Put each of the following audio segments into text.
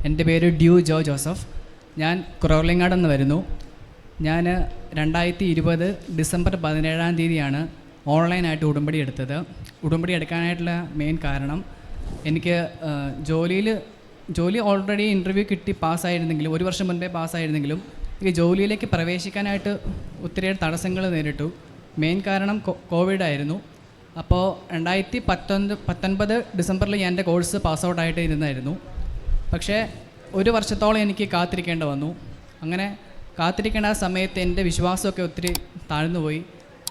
എൻ്റെ പേര് ഡ്യൂ ജോ ജോസഫ്. ഞാൻ കുറവലങ്ങാട് നിന്ന് വരുന്നു. ഞാൻ 2020 ഡിസംബർ 17 ഓൺലൈനായിട്ട് ഉടമ്പടി എടുത്തത്. ഉടമ്പടി എടുക്കാനായിട്ടുള്ള മെയിൻ കാരണം എനിക്ക് ജോലി ഓൾറെഡി ഇൻ്റർവ്യൂ കിട്ടി പാസ്സായിരുന്നെങ്കിലും, 1 വർഷം മുൻപേ പാസ്സായിരുന്നെങ്കിലും എനിക്ക് ജോലിയിലേക്ക് പ്രവേശിക്കാനായിട്ട് ഒത്തിരിയേറെ തടസ്സങ്ങൾ നേരിട്ടു. മെയിൻ കാരണം കോവിഡായിരുന്നു. അപ്പോൾ 2019 ഡിസംബറിൽ ഞാൻ എൻ്റെ കോഴ്സ് പാസ് ഔട്ടായിട്ട് ഇരുന്നായിരുന്നു. പക്ഷേ 1 വർഷത്തോളം എനിക്ക് കാത്തിരിക്കേണ്ടി വന്നു. അങ്ങനെ കാത്തിരിക്കേണ്ട ആ സമയത്ത് എൻ്റെ വിശ്വാസമൊക്കെ ഒത്തിരി താഴ്ന്നുപോയി.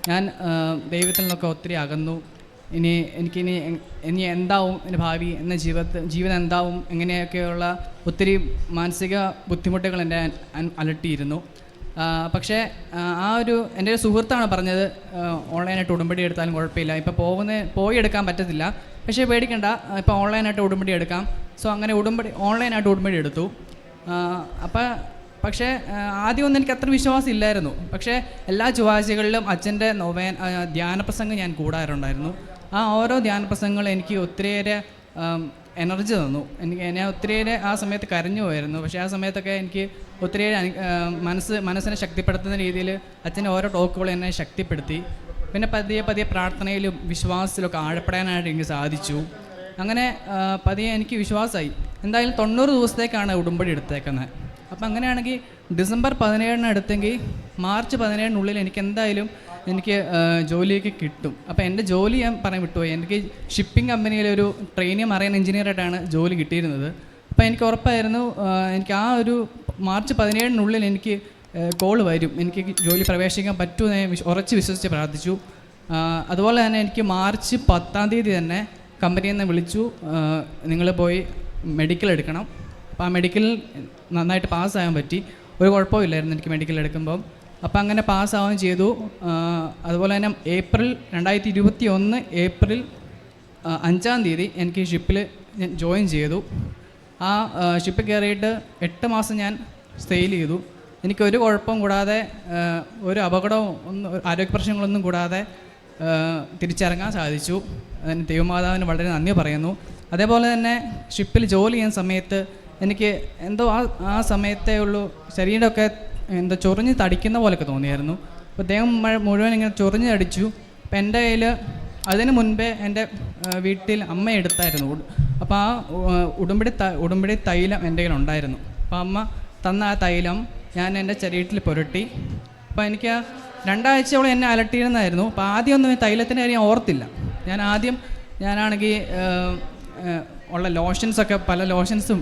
ഞാൻ ദൈവത്തിൽ നിന്നൊക്കെ ഒത്തിരി അകന്നു. ഇനി എന്താവും എൻ്റെ ഭാവി, എന്ന ജീവിതം എന്താവും, എങ്ങനെയൊക്കെയുള്ള ഒത്തിരി മാനസിക ബുദ്ധിമുട്ടുകൾ എൻ്റെ അലട്ടിയിരുന്നു. പക്ഷേ എൻ്റെ ഒരു സുഹൃത്താണ് പറഞ്ഞത്, ഓൺലൈനായിട്ട് ഉടമ്പടി എടുത്താലും കുഴപ്പമില്ല, ഇപ്പോൾ പോയി എടുക്കാൻ പറ്റത്തില്ല, പക്ഷേ പേടിക്കണ്ട, ഇപ്പോൾ ഓൺലൈനായിട്ട് ഉടമ്പടി എടുക്കാം. സോ അങ്ങനെ ഓൺലൈനായിട്ട് ഉടമ്പടി എടുത്തു. പക്ഷേ ആദ്യമൊന്നും എനിക്ക് അത്ര വിശ്വാസം ഇല്ലായിരുന്നു. പക്ഷേ എല്ലാ ചൊവ്വാഴ്ചകളിലും അച്ഛൻ്റെ ധ്യാനപ്രസംഗം ഞാൻ കൂടാറുണ്ടായിരുന്നു. ആ ഓരോ ധ്യാനപ്രസംഗങ്ങളും എനിക്ക് ഒത്തിരിയേറെ എനർജി തന്നു. ഞാൻ ഒത്തിരിയേറെ ആ സമയത്ത് കരഞ്ഞു പോയിരുന്നു. പക്ഷേ ആ സമയത്തൊക്കെ എനിക്ക് ഒത്തിരിയേറെ മനസ്സിനെ ശക്തിപ്പെടുത്തുന്ന രീതിയിൽ അച്ഛൻ്റെ ഓരോ ടോക്കുകൾ എന്നെ ശക്തിപ്പെടുത്തി. പിന്നെ പതിയെ പ്രാർത്ഥനയിലും വിശ്വാസത്തിലൊക്കെ ആഴപ്പെടാനായിട്ട് എനിക്ക് സാധിച്ചു. അങ്ങനെ പതിയെ എനിക്ക് വിശ്വാസമായി. എന്തായാലും 90 ദിവസത്തേക്കാണ് ഉടമ്പടി എടുത്തേക്കുന്നത്. അപ്പം അങ്ങനെയാണെങ്കിൽ ഡിസംബർ 17 എടുത്തെങ്കിൽ മാർച്ച് 17 എനിക്ക് ജോലിയൊക്കെ കിട്ടും. അപ്പോൾ എൻ്റെ ജോലി ഞാൻ പറയാൻ വിട്ടുപോയി. എനിക്ക് ഷിപ്പിംഗ് കമ്പനിയിലൊരു ട്രെയിനിങ് മറൈൻ എഞ്ചിനീയറായിട്ടാണ് ജോലി കിട്ടിയിരുന്നത്. അപ്പോൾ എനിക്ക് ഉറപ്പായിരുന്നു എനിക്ക് ആ ഒരു മാർച്ച് 17 എനിക്ക് കോൾ വരും, എനിക്ക് ജോലി പ്രവേശിക്കാൻ പറ്റുമെന്ന് ഞാൻ ഉറച്ച് വിശ്വസിച്ച് പ്രാർത്ഥിച്ചു. അതുപോലെ തന്നെ എനിക്ക് മാർച്ച് 10 തന്നെ കമ്പനിയിൽ നിന്ന് വിളിച്ചു, നിങ്ങൾ പോയി മെഡിക്കൽ എടുക്കണം. അപ്പോൾ ആ മെഡിക്കലിൽ നന്നായിട്ട് പാസ്സാകാൻ പറ്റി. ഒരു കുഴപ്പമില്ലായിരുന്നു എനിക്ക് മെഡിക്കൽ എടുക്കുമ്പം. അപ്പോൾ അങ്ങനെ പാസ്സാവുകയും ചെയ്തു. അതുപോലെ തന്നെ 2021 ഏപ്രിൽ 5 എനിക്ക് ഷിപ്പിൽ ഞാൻ ജോയിൻ ചെയ്തു. ആ ഷിപ്പിൽ കയറിയിട്ട് 8 മാസം ഞാൻ സെയിൽ ചെയ്തു. എനിക്കൊരു കുഴപ്പവും കൂടാതെ, ഒരു അപകടവും ആരോഗ്യ പ്രശ്നങ്ങളൊന്നും കൂടാതെ തിരിച്ചിറങ്ങാൻ സാധിച്ചു. അതിന് ദൈവമാതാവിന് വളരെ നന്ദി പറയുന്നു. അതേപോലെ തന്നെ ഷിപ്പിൽ ജോലി ചെയ്യുന്ന സമയത്ത് എനിക്ക് എന്തോ ആ സമയത്തേ ഉള്ളൂ ശരീരമൊക്കെ എന്തോ ചൊറിഞ്ഞ് തടിക്കുന്ന പോലെയൊക്കെ തോന്നിയായിരുന്നു. അപ്പോൾ ദേഹം മുഴുവൻ ഇങ്ങനെ ചൊറിഞ്ഞ് തടിച്ചു. അപ്പം എൻ്റെ കയ്യിൽ അതിന് മുൻപേ എൻ്റെ വീട്ടിൽ അമ്മ എടുത്തായിരുന്നു. അപ്പോൾ ആ ഉടമ്പടി തൈലം എൻ്റെ കയ്യിൽ ഉണ്ടായിരുന്നു. അപ്പോൾ അമ്മ തന്ന ആ തൈലം ഞാൻ എൻ്റെ ശരീരത്തിൽ പുരട്ടി. അപ്പോൾ എനിക്ക് 2 ആഴ്ചയോളം എന്നെ അലട്ടിയിരുന്നായിരുന്നു. അപ്പോൾ ആദ്യമൊന്നും തൈലത്തിൻ്റെ കാര്യം ഓർത്തില്ല. ഞാനാണെങ്കിൽ ഉള്ള ലോഷൻസൊക്കെ, പല ലോഷൻസും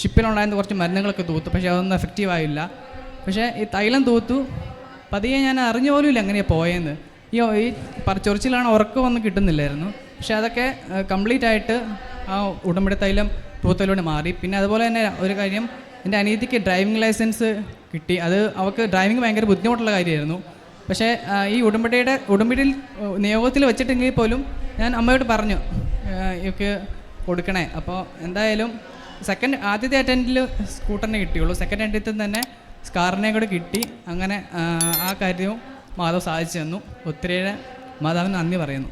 ഷിപ്പിലുണ്ടായിരുന്ന കുറച്ച് മരുന്നുകളൊക്കെ തൂത്തു. പക്ഷേ അതൊന്നും എഫക്റ്റീവായില്ല. പക്ഷേ ഈ തൈലം തൂത്തു. പതിയെ ഞാൻ അറിഞ്ഞ പോലും ഇല്ല എങ്ങനെയാണ് പോയെന്ന്. ഈ ചൊറിച്ചിലാണ് ഉറക്കമൊന്നും കിട്ടുന്നില്ലായിരുന്നു. പക്ഷേ അതൊക്കെ കംപ്ലീറ്റ് ആയിട്ട് ആ ഉടമ്പടി തൈലം തൂത്തലോട് മാറി. പിന്നെ അതുപോലെ തന്നെ ഒരു കാര്യം, എൻ്റെ അനിയത്തിക്ക് ഡ്രൈവിംഗ് ലൈസൻസ് കിട്ടി. അവൾക്ക് ഡ്രൈവിംഗ് ഭയങ്കര ബുദ്ധിമുട്ടുള്ള കാര്യമായിരുന്നു. പക്ഷേ ഈ ഉടമ്പടിയിൽ നിയോഗത്തിൽ വെച്ചിട്ടെങ്കിൽ പോലും ഞാൻ അമ്മയോട് പറഞ്ഞു ഇവർക്ക് കൊടുക്കണേ. അപ്പോൾ എന്തായാലും ആദ്യത്തെ അറ്റൻഡിൽ സ്കൂട്ടറിനെ കിട്ടിയുള്ളൂ. സെക്കൻഡ് അറ്റൻഡിൽ തന്നെ സ്കാറിനെ കൂടെ കിട്ടി. അങ്ങനെ ആ കാര്യവും മാധവ് സാധിച്ചു തന്നു. ഒത്തിരിയേറെ മാധവിന് നന്ദി പറയുന്നു.